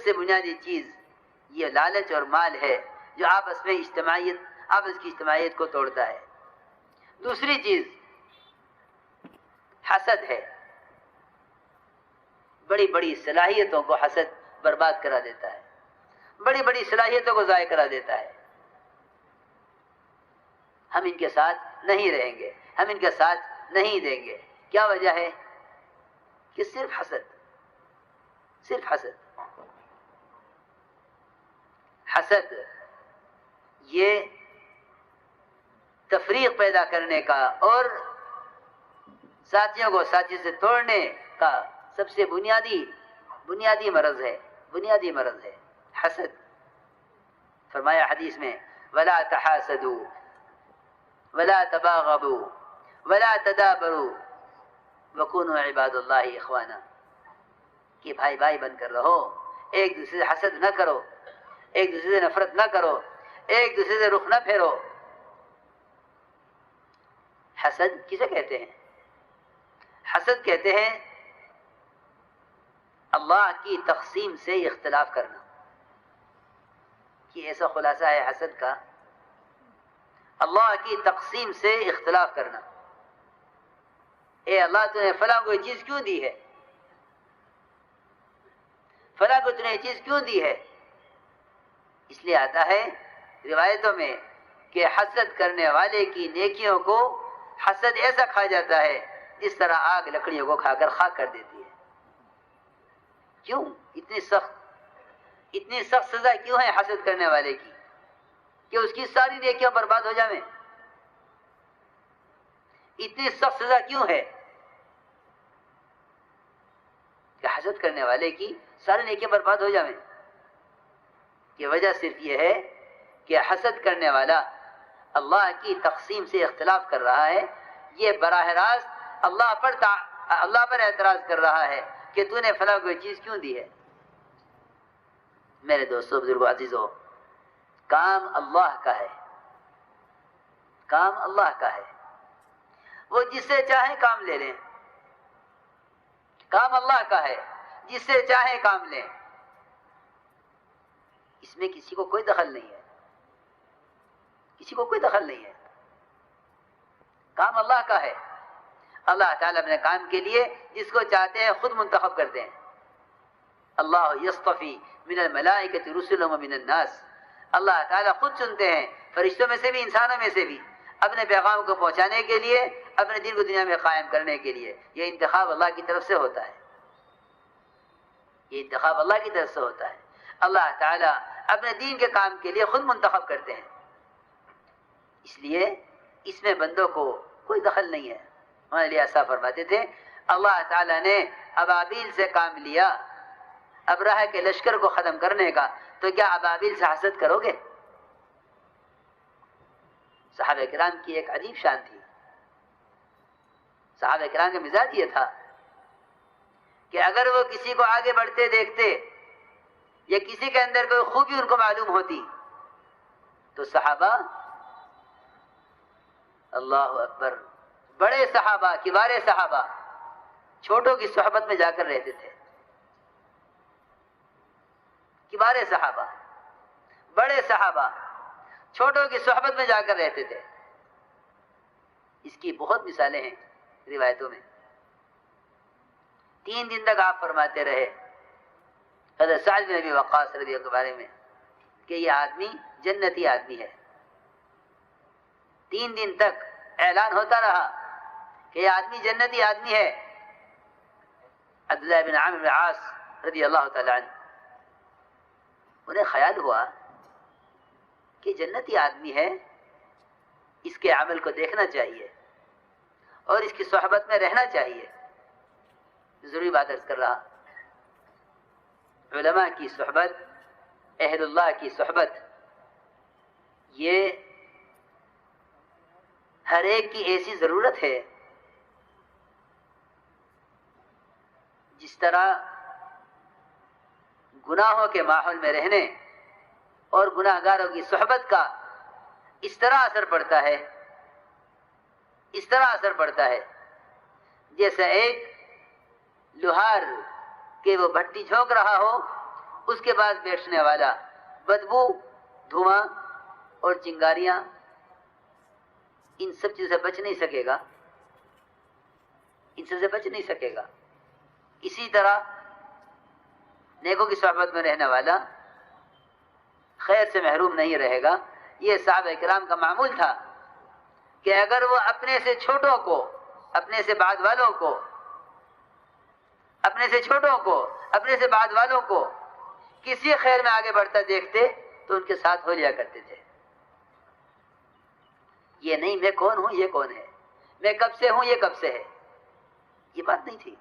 سے بنیادی چیز یہ لالچ اور مال ہے جو آپس کی اجتماعیت کو توڑتا ہے۔ دوسری چیز حسد ہے، بڑی بڑی صلاحیتوں کو حسد برباد کرا دیتا ہے، بڑی بڑی صلاحیتوں کو ضائع کرا دیتا ہے۔ ہم ان کے ساتھ نہیں رہیں گے، ہم ان کے ساتھ نہیں دیں گے۔ کیا وجہ ہے؟ کہ صرف حسد، صرف حسد۔ حسد یہ تفریق پیدا کرنے کا اور ساتھیوں کو ساتھی سے توڑنے کا سب سے بنیادی مرض ہے، بنیادی مرض ہے حسد۔ فرمایا حدیث میں ولا تحاسدوا ولا تباغضوا ولا تدابروا وكونوا عباد اللہ اخوانا، کہ بھائی بھائی بن کر رہو، ایک دوسرے سے حسد نہ کرو، ایک دوسرے سے نفرت نہ کرو، ایک دوسرے سے رخ نہ پھیرو۔ حسد کسے کہتے ہیں؟ حسد کہتے ہیں اللہ کی تقسیم سے اختلاف کرنا، کہ ایسا خلاصہ ہے حسد کا، اللہ کی تقسیم سے اختلاف کرنا۔ اے اللہ تو نے فلاں کو یہ چیز کیوں دی ہے، فلاں کو تو نے یہ چیز کیوں دی ہے؟ اس لیے آتا ہے روایتوں میں کہ حسد کرنے والے کی نیکیوں کو حسد ایسا کھا جاتا ہے جس طرح آگ لکڑیوں کو کھا کر خاک کر دیتی ہے۔ کیوں اتنی سخت سزا کیوں ہے حسد کرنے والے کی کہ اس کی ساری نیکیاں برباد ہو جائیں؟ اتنی سخت سزا کیوں ہے کہ حسد کرنے والے کی ساری نیکیاں برباد ہو جائیں؟ کی وجہ صرف یہ ہے کہ حسد کرنے والا اللہ کی تقسیم سے اختلاف کر رہا ہے، یہ براہ راست اللہ پر اعتراض کر رہا ہے کہ تو نے فلاں کوئی چیز کیوں دی ہے۔ میرے دوستو، بزرگو، عزیزو، کام اللہ کا ہے، کام اللہ کا ہے، وہ جس سے چاہے کام لے لیں، کام اللہ کا ہے، جس سے چاہے کام لیں، اس میں کسی کو کوئی دخل نہیں ہے، کسی کو کوئی دخل نہیں ہے، کام اللہ کا ہے۔ اللہ تعالیٰ اپنے کام کے لیے جس کو چاہتے ہیں خود منتخب کرتے ہیں۔ اللہ یصطفی من الملائکۃ رسلا ومن الناس، اللہ تعالیٰ خود چنتے ہیں فرشتوں میں سے بھی، انسانوں میں سے بھی، اپنے پیغام کو پہنچانے کے لیے، اپنے دین کو دنیا میں قائم کرنے کے لیے۔ یہ انتخاب اللہ کی طرف سے ہوتا ہے، یہ انتخاب اللہ کی طرف سے ہوتا ہے۔ اللہ تعالیٰ اپنے دین کے کام کے لیے خود منتخب کرتے ہیں، اس لیے اس میں بندوں کو کوئی دخل نہیں ہے۔ ہمارے لیے ایسا فرماتے تھے اللہ تعالیٰ نے ابابیل سے کام لیا ابرہہ کے لشکر کو ختم کرنے کا، تو کیا ابابیل سے حسد کرو گے؟ صحابہ کرام کی ایک عجیب شان تھی، صحابہ کرام کا مزاج یہ تھا کہ اگر وہ کسی کو آگے بڑھتے دیکھتے یا کسی کے اندر کوئی خوبی ان کو معلوم ہوتی تو صحابہ، اللہ اکبر، بڑے صحابہ، کبار صحابہ چھوٹوں کی صحبت میں جا کر رہتے تھے۔ کبار صحابہ، بڑے صحابہ چھوٹوں کی صحبت میں جا کر رہتے تھے۔ اس کی بہت مثالیں ہیں روایتوں میں۔ 3 دن تک آپ فرماتے رہے حضرت سعد بن ابی وقاص رضی اللہ عنہ کے بارے میں کہ یہ آدمی جنتی آدمی ہے۔ 3 دن تک اعلان ہوتا رہا کہ یہ آدمی جنتی آدمی ہے۔ عبداللہ بن عامر بن عاص رضی اللہ تعالی عنہ، انہیں خیال ہوا کہ جنتی آدمی ہے، اس کے عمل کو دیکھنا چاہیے اور اس کی صحبت میں رہنا چاہیے۔ ضروری بات عرض کر رہا، علماء کی صحبت، اہل اللہ کی صحبت، یہ ہر ایک کی ایسی ضرورت ہے جس طرح گناہوں کے ماحول میں رہنے اور گناہ گاروں کی صحبت کا اس طرح اثر پڑتا ہے، اس طرح اثر پڑتا ہے جیسے ایک لوہار کہ وہ بھٹی جھونک رہا ہو اس کے پاس بیٹھنے والا بدبو، دھواں اور چنگاریاں ان سب چیزوں سے بچ نہیں سکے گا، ان سب سے بچ نہیں سکے گا۔ اسی طرح نیکوں کی صحبت میں رہنے والا خیر سے محروم نہیں رہے گا۔ یہ صحابہ کرام کا معمول تھا کہ اگر وہ اپنے سے چھوٹوں کو، اپنے سے بعد والوں کو، اپنے سے چھوٹوں کو، اپنے سے بعد والوں کو کسی خیر میں آگے بڑھتا دیکھتے تو ان کے ساتھ ہو لیا کرتے تھے۔ یہ نہیں میں کون ہوں یہ کون ہے، میں کب سے ہوں یہ کب سے ہے، یہ بات نہیں تھی،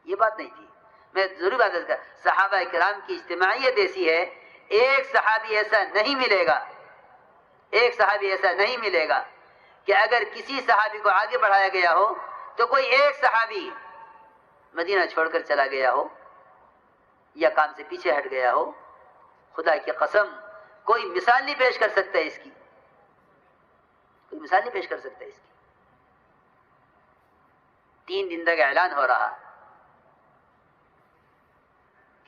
یہ بات نہیں تھی۔ میں ضرور بات کر، صحابہ کرام کی اجتماعیت ایسی ہے، ایک صحابی ایسا نہیں ملے گا، ایک صحابی ایسا نہیں ملے گا کہ اگر کسی صحابی کو آگے بڑھایا گیا ہو تو کوئی ایک صحابی مدینہ چھوڑ کر چلا گیا ہو یا کام سے پیچھے ہٹ گیا ہو۔ خدا کی قسم کوئی مثال نہیں پیش کر سکتا اس کی، کوئی مثال نہیں پیش کر سکتا اس کی۔ 3 دن تک اعلان ہو رہا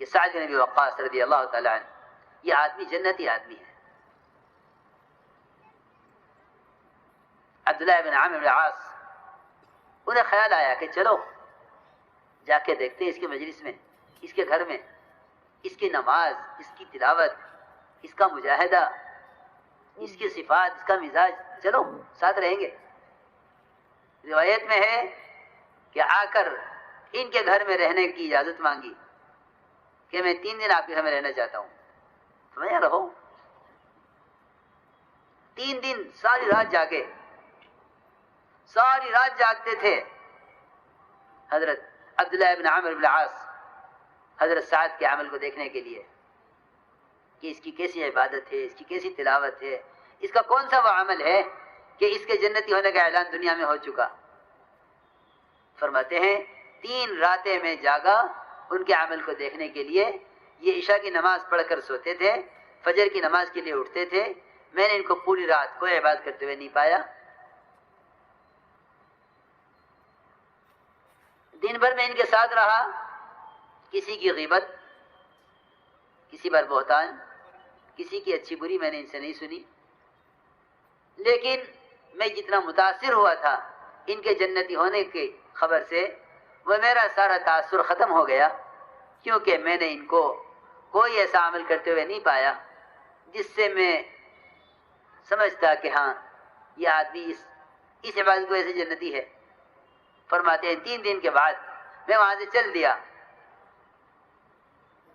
کہ سعد بن ابی وقاص رضی اللہ تعالی عنہ یہ آدمی جنتی آدمی ہے۔ عبداللہ بن عامر بن العاص انہیں خیال آیا کہ چلو جا کے دیکھتے ہیں اس کے مجلس میں، اس کے گھر میں، اس کی نماز، اس کی تلاوت، اس کا مجاہدہ، اس کی صفات، اس کا مزاج، چلو ساتھ رہیں گے۔ روایت میں ہے کہ آ کر ان کے گھر میں رہنے کی اجازت مانگی کہ میں 3 دن آپ کے گھر میں رہنا چاہتا ہوں۔ تو میں رہو 3 دن ساری رات جاگے، ساری رات جاگتے تھے حضرت عبداللہ بن عامر بن العاص حضرت سعد کے عمل کو دیکھنے کے لیے کہ اس کی کیسی عبادت ہے، اس کی کیسی تلاوت ہے، اس کا کون سا وہ عمل ہے کہ اس کے جنتی ہونے کا اعلان دنیا میں ہو چکا۔ فرماتے ہیں 3 راتیں میں جاگا ان کے عمل کو دیکھنے کے لیے۔ یہ عشاء کی نماز پڑھ کر سوتے تھے، فجر کی نماز کے لیے اٹھتے تھے، میں نے ان کو پوری رات کوئی عبادت کرتے ہوئے نہیں پایا۔ دن بھر میں ان کے ساتھ رہا، کسی کی غیبت، کسی پر بہتان، کسی کی اچھی بری میں نے ان سے نہیں سنی، لیکن میں جتنا متاثر ہوا تھا ان کے جنتی ہونے کی خبر سے وہ میرا سارا تاثر ختم ہو گیا، کیونکہ میں نے ان کو کوئی ایسا عمل کرتے ہوئے نہیں پایا جس سے میں سمجھتا کہ ہاں یہ آدمی اس عبادت کو ایسے جنتی ہے۔ فرماتے ہیں 3 دن کے بعد میں وہاں سے چل دیا،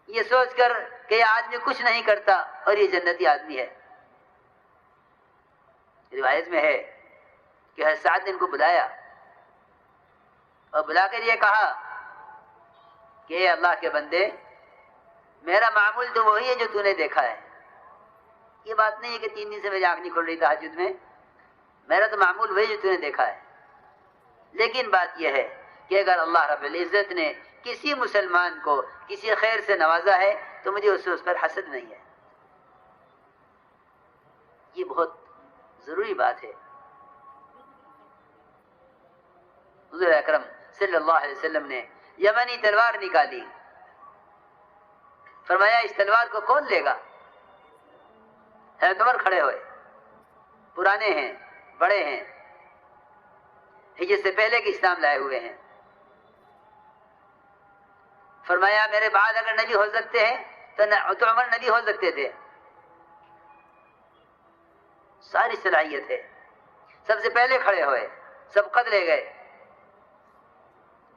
یہ سوچ کر کہ یہ آدمی کچھ نہیں کرتا اور یہ جنتی آدمی ہے۔ روایت میں ہے کہ حضرت سعد نے ان کو بلایا اور بلا کر یہ کہا کہ اے اللہ کے بندے، میرا معمول تو وہی ہے جو تو نے دیکھا ہے۔ یہ بات نہیں ہے کہ 3 دن سے میری آنکھ نہیں کھل رہی تہجد میں، میرا تو معمول وہی جو تو نے دیکھا ہے، لیکن بات یہ ہے کہ اگر اللہ رب العزت نے کسی مسلمان کو کسی خیر سے نوازا ہے تو مجھے اس پر حسد نہیں ہے۔ یہ بہت ضروری بات ہے۔ حضور اکرم صلی اللہ علیہ وسلم نے یمنی تلوار نکالی، فرمایا اس تلوار کو کون لے گا؟ حضرت عمر کھڑے ہوئے، پرانے ہیں، بڑے ہیں، ہجرت سے پہلے کے اسلام لائے ہوئے ہیں۔ فرمایا میرے بعد اگر نبی ہو سکتے ہیں تو عمر نبی ہو سکتے تھے، ساری صلاحیت ہے، سب سے پہلے کھڑے ہوئے، سبقت لے گئے،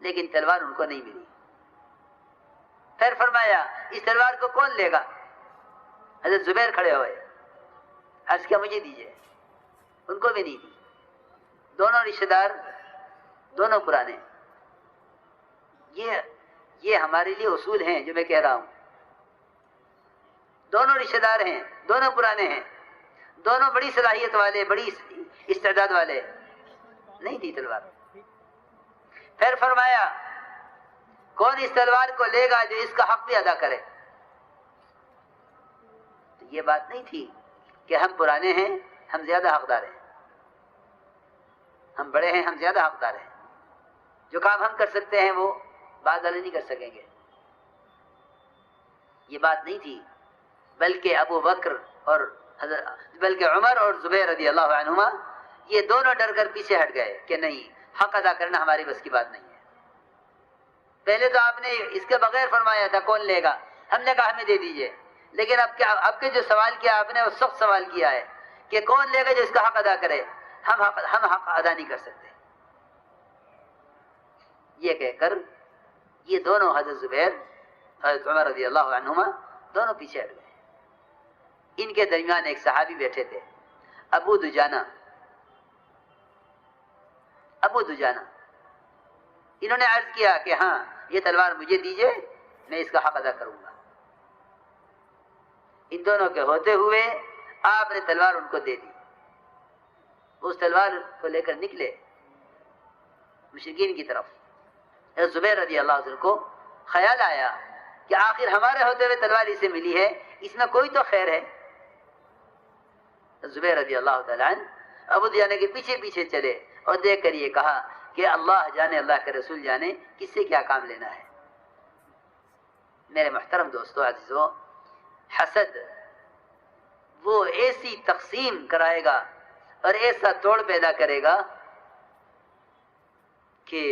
لیکن تلوار ان کو نہیں ملی۔ پھر فرمایا اس تلوار کو کون لے گا؟ حضرت زبیر کھڑے ہوئے، عرض کیا مجھے دیجیے، ان کو بھی نہیں دی۔ دونوں رشتہ دار، دونوں پرانے۔ یہ ہمارے لیے اصول ہیں جو میں کہہ رہا ہوں۔ دونوں رشتہ دار ہیں، دونوں پرانے ہیں، دونوں بڑی صلاحیت والے، بڑی استعداد والے، نہیں دی تلوار۔ پھر فرمایا کون اس تلوار کو لے گا جو اس کا حق بھی ادا کرے؟ تو یہ بات نہیں تھی کہ ہم پرانے ہیں ہم زیادہ حقدار ہیں، ہم بڑے ہیں ہم زیادہ حقدار ہیں، جو کام ہم کر سکتے ہیں وہ بعد والے نہیں کر سکیں گے۔ یہ بات نہیں تھی، بلکہ ابو بکر اور بلکہ عمر اور زبیر رضی اللہ عنہما یہ دونوں ڈر کر پیچھے ہٹ گئے کہ نہیں، حق ادا کرنا ہماری بس کی بات نہیں ہے۔ پہلے تو آپ نے اس کے بغیر فرمایا تھا کون لے گا، ہم نے کہا ہمیں دے دیجئے، لیکن اب کے جو سوال کیا آپ نے وہ سخت سوال کیا ہے کہ کون لے گا جو اس کا حق ادا کرے، ہم حق ادا نہیں کر سکتے۔ یہ کہہ کر یہ دونوں حضرت زبیر حضرت عمر رضی اللہ عنہما دونوں پیچھے ہٹ گئے۔ ان کے درمیان ایک صحابی بیٹھے تھے، ابو دجانہ۔ انہوں نے عرض کیا کہ ہاں یہ تلوار مجھے دیجئے، میں اس کا حق ادا کروں گا۔ ان دونوں کے ہوتے ہوئے آپ نے تلوار ان کو دے دی۔ اس تلوار کو لے کر نکلے مشرکین کی طرف۔ زبیر رضی اللہ عنہ کو خیال آیا کہ آخر ہمارے ہوتے ہوئے تلوار اسے ملی ہے، اس میں کوئی تو خیر ہے۔ زبیر رضی اللہ تعالیٰ عنہ ابو دجانہ کے پیچھے پیچھے چلے اور دیکھ کر یہ کہا کہ اللہ جانے، اللہ کے رسول جانے کس سے کیا کام لینا ہے۔ میرے محترم دوستو عزیزو، حسد وہ ایسی تقسیم کرائے گا اور ایسا توڑ پیدا کرے گا کہ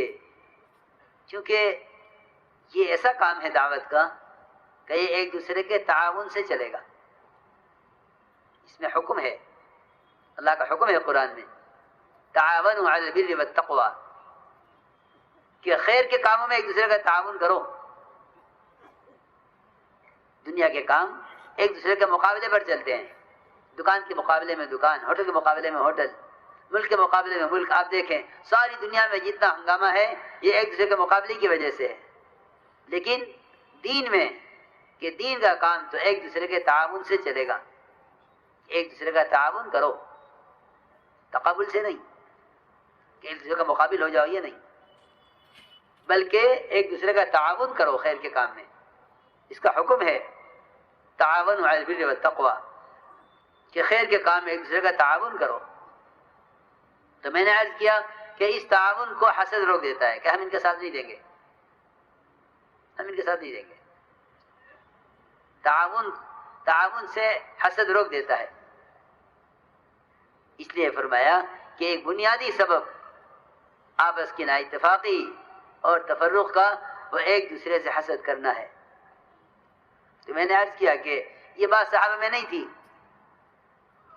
چونکہ یہ ایسا کام ہے دعوت کا کہ یہ ایک دوسرے کے تعاون سے چلے گا۔ اس میں حکم ہے، اللہ کا حکم ہے قرآن میں، تعاونوا علی البر والتقوی، کہ خیر کے کاموں میں ایک دوسرے کا تعاون کرو۔ دنیا کے کام ایک دوسرے کے مقابلے پر چلتے ہیں، دکان کے مقابلے میں دکان، ہوٹل کے مقابلے میں ہوٹل، ملک کے مقابلے میں ملک۔ آپ دیکھیں ساری دنیا میں جتنا ہنگامہ ہے یہ ایک دوسرے کے مقابلے کی وجہ سے ہے۔ لیکن دین میں کہ دین کا کام تو ایک دوسرے کے تعاون سے چلے گا۔ ایک دوسرے کا تعاون کرو، تقابل سے نہیں کہ ایک دوسرے کا مقابل ہو جاؤ، یہ نہیں، بلکہ ایک دوسرے کا تعاون کرو خیر کے کام میں۔ اس کا حکم ہے تعاون علی البر والتقوی، کہ خیر کے کام میں ایک دوسرے کا تعاون کرو۔ تو میں نے عرض کیا کہ اس تعاون کو حسد روک دیتا ہے کہ ہم ان کے ساتھ نہیں دیں گے، ہم ان کے ساتھ نہیں دیں گے۔ تعاون سے حسد روک دیتا ہے۔ اس لیے فرمایا کہ ایک بنیادی سبب آپس کی نا اتفاقی اور تفرق کا وہ ایک دوسرے سے حسد کرنا ہے۔ تو میں نے عرض کیا کہ یہ بات صحابہ میں نہیں تھی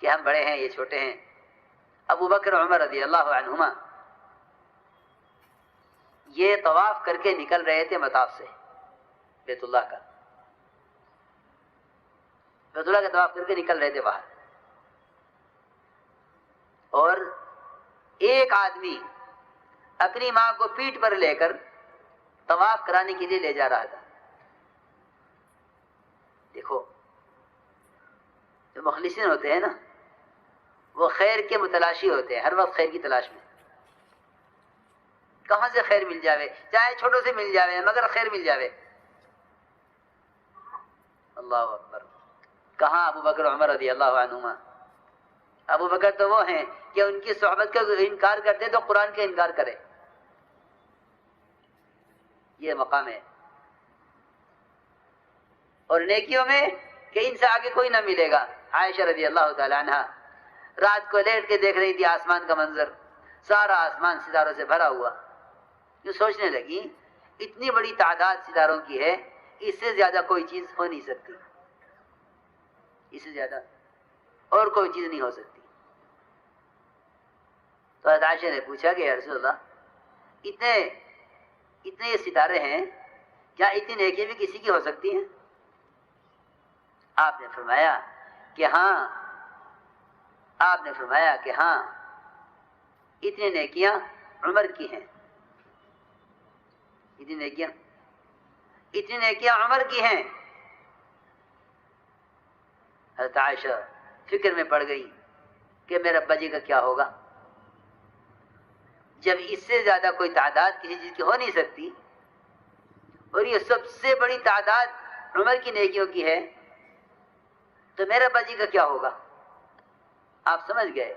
کہ ہم بڑے ہیں یہ چھوٹے ہیں۔ ابو بکر عمر رضی اللہ عنہما یہ طواف کر کے نکل رہے تھے مطاف سے، بیت اللہ کا طواف کر کے نکل رہے تھے باہر، اور ایک آدمی اپنی ماں کو پیٹھ پر لے کر طواف کرانے کے لیے لے جا رہا تھا۔ دیکھو جو مخلصین ہوتے ہیں نا وہ خیر کے متلاشی ہوتے ہیں، ہر وقت خیر کی تلاش میں۔ کہاں سے خیر مل جاوے، چاہے چھوٹوں سے مل جاوے مگر خیر مل جاوے۔ اللہ اکبر۔ کہاں ابو بکر عمر رضی اللہ عنہما؟ ابو بکر تو وہ ہیں کہ ان کی صحبت کا انکار کرتے تو قرآن کا انکار کرے، یہ مقام ہے۔ اور نیکیوں میں کہ ان سے آگے کوئی نہ ملے گا۔ عائشہ رضی اللہ تعالی عنہا رات کو لیٹ کے دیکھ رہی تھی آسمان کا منظر، سارا آسمان ستاروں سے بھرا ہوا۔ جو سوچنے لگی اتنی بڑی تعداد ستاروں کی ہے، اس سے زیادہ کوئی چیز ہو نہیں سکتی، اس سے زیادہ اور کوئی چیز نہیں ہو سکتی۔ تو حضرت عائشہ نے پوچھا کہ یا رسول اللہ اتنے یہ ستارے ہیں، کیا اتنی نیکیاں بھی کسی کی ہو سکتی ہیں؟ آپ نے فرمایا کہ ہاں اتنی نیکیاں عمر کی ہیں، اتنی نیکیاں عمر کی ہیں۔ حضرت عائشہ فکر میں پڑ گئی کہ میرے ابا جی کا کیا ہوگا، جب اس سے زیادہ کوئی تعداد کسی چیز کی ہو نہیں سکتی اور یہ سب سے بڑی تعداد عمر کی نیکیوں کی ہے، تو میرے ابا جی کا کیا ہوگا؟ آپ سمجھ گئے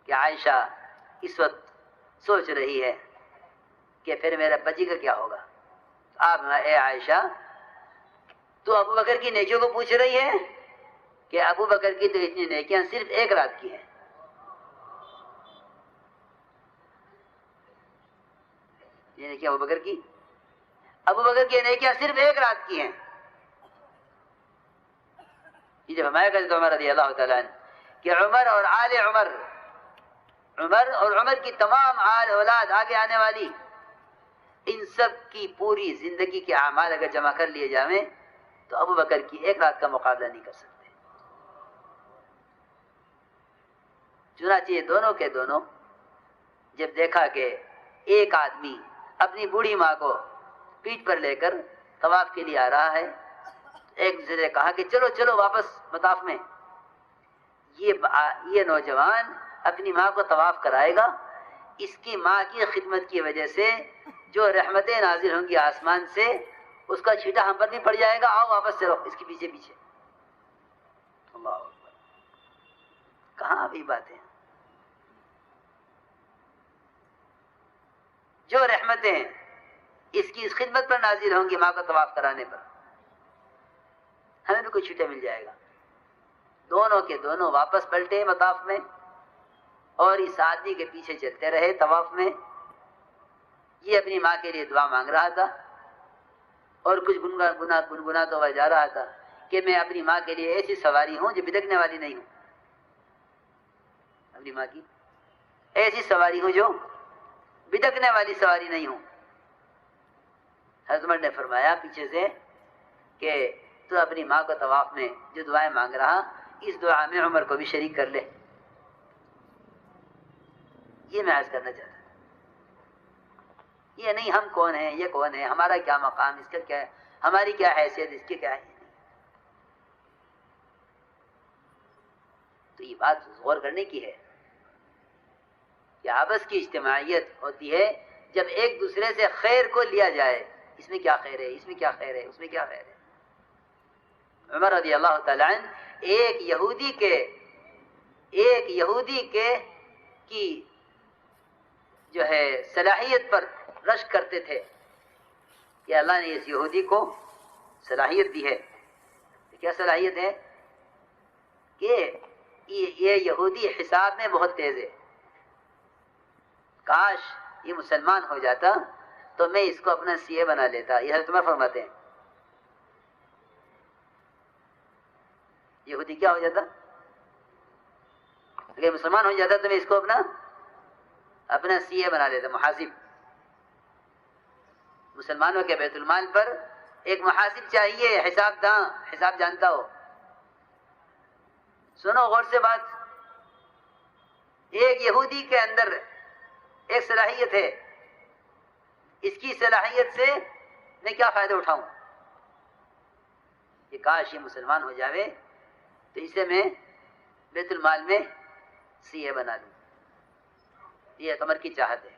کہ عائشہ اس وقت سوچ رہی ہے کہ پھر میرے ابا جی کا کیا ہوگا۔ آپ اے عائشہ تو ابو بکر کی نیکیوں کو پوچھ رہی ہے کہ ابو بکر کی تو اتنی نیکیاں صرف ایک رات کی ہیں. یہ نیکیاں ابو بکر کی نیکیاں صرف ایک رات کی ہیں. یہ جب ہمارے حضرت عمر رضی اللہ تعالیٰ عنہ کہ عمر اور آل عمر کی تمام آل اولاد آگے آنے والی، ان سب کی پوری زندگی کے اعمال اگر جمع کر لیے جائیں تو ابو بکر کی ایک رات کا مقابلہ نہیں کر سکتے. چنانچہ دونوں کے دونوں جب دیکھا کہ ایک آدمی اپنی بوڑھی ماں کو پیٹھ پر لے کر طواف کے لیے آ رہا ہے، ایک دوسرے نے کہا کہ چلو چلو واپس مطاف میں. یہ نوجوان اپنی ماں کو طواف کرائے گا، اس کی ماں کی خدمت کی وجہ سے جو رحمتیں نازل ہوں گی آسمان سے، اس کا چھیٹا ہم پر بھی پڑ جائے گا. آؤ واپس چلو اس کے پیچھے پیچھے. اللہ اکبر. کہاں بھی باتیں جو رحمتیں اس کی اس خدمت پر نازل ہوں گی ماں کو طواف کرانے پر، ہمیں بھی کوئی چھوٹے مل جائے گا. دونوں کے دونوں واپس پلٹے مطاف میں اور اس آدمی کے پیچھے چلتے رہے طواف میں. یہ اپنی ماں کے لیے دعا مانگ رہا تھا اور کچھ گنگناتا ہوا جا رہا تھا کہ میں اپنی ماں کے لیے ایسی سواری ہوں جو بدکنے والی نہیں ہوں. اپنی ماں کی ایسی سواری ہوں جو بدکنے والی سواری نہیں ہوں. حضرت عمر نے فرمایا پیچھے سے کہ تو اپنی ماں کو طواف میں جو دعائیں مانگ رہا، اس دعا میں عمر کو بھی شریک کر لے. یہ میں عرض کرنا چاہتا ہوں. یہ نہیں ہم کون ہیں، یہ کون ہے، ہمارا کیا مقام، اس کا کیا ہے، ہماری کیا حیثیت، اس کی کیا ہے. تو یہ بات غور کرنے کی ہے کہ آپس کی اجتماعیت ہوتی ہے جب ایک دوسرے سے خیر کو لیا جائے. اس میں کیا خیر ہے، اس میں کیا خیر ہے، اس میں کیا خیر ہے. عمر رضی اللہ تعالیٰ عنہ ایک یہودی کی جو ہے صلاحیت پر رشک کرتے تھے کہ اللہ نے اس یہودی کو صلاحیت دی ہے. کیا صلاحیت ہے؟ کہ یہ یہودی حساب میں بہت تیز ہے. کاش یہ مسلمان ہو جاتا تو میں اس کو اپنا سی اے بنا لیتا. یہ حضرت عمر فرماتے ہیں. یہودی کیا ہو جاتا؟ اگر مسلمان ہو جاتا تو میں اس کو اپنا سی اے بنا لیتا، محاسب. مسلمانوں کے بیت المال پر ایک محاسب چاہیے، حساب جانتا ہو. سنو غور سے بات. ایک یہودی کے اندر ایک صلاحیت ہے، اس کی صلاحیت سے میں کیا فائدہ اٹھاؤں. کہ کاش یہ مسلمان ہو جاوے تو اسے میں بیت المال میں سی اے بنا لوں. یہ عمر کی چاہت ہے.